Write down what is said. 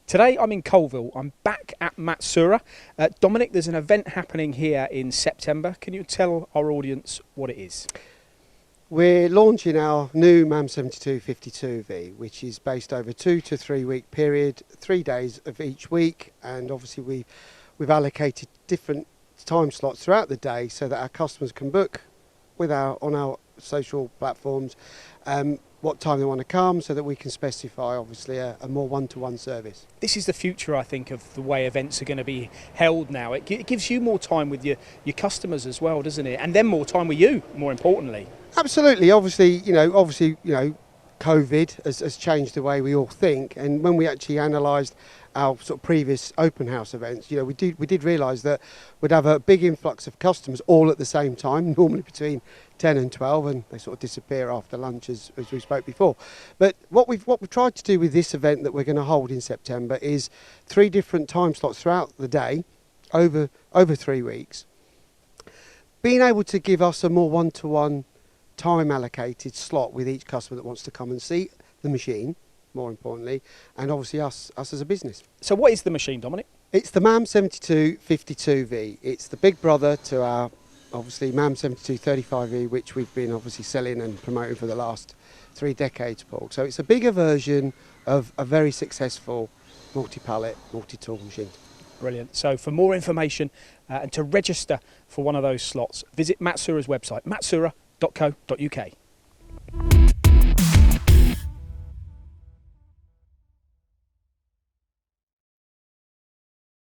Today I'm in Colville. I'm back at Matsuura. Dominic, there's an event happening here in September. Can you tell our audience what it is? We're launching our new MAM72-52V, which is based over 2 to 3 week period, 3 days of each week, and obviously we've allocated different time slots throughout the day so that our customers can book on our social platforms what time they want to come, so that we can specify obviously a more one-to-one service. This is the future, I think, of the way events are going to be held now. It gives you more time with your customers as well, doesn't it? And then more time with you, more importantly. Absolutely. Obviously, COVID has changed the way we all think, and when we actually analysed our sort of previous open house events, we did realise that we'd have a big influx of customers all at the same time, normally between 10 and 12, and they sort of disappear after lunch, as we spoke before. But what we've tried to do with this event that we're going to hold in September is 3 different time slots throughout the day, over 3 weeks, being able to give us a more one-to-one time allocated slot with each customer that wants to come and see the machine, more importantly, and obviously us as a business. So what is the machine, Dominic? It's the MAM72-52V. It's the big brother to our obviously MAM72-35V, which we've been obviously selling and promoting for the last 3 decades, Paul. So it's a bigger version of a very successful multi-pallet, multi-tool machine. Brilliant. So for more information and to register for one of those slots, visit Matsuura's website, matsuura.co.uk.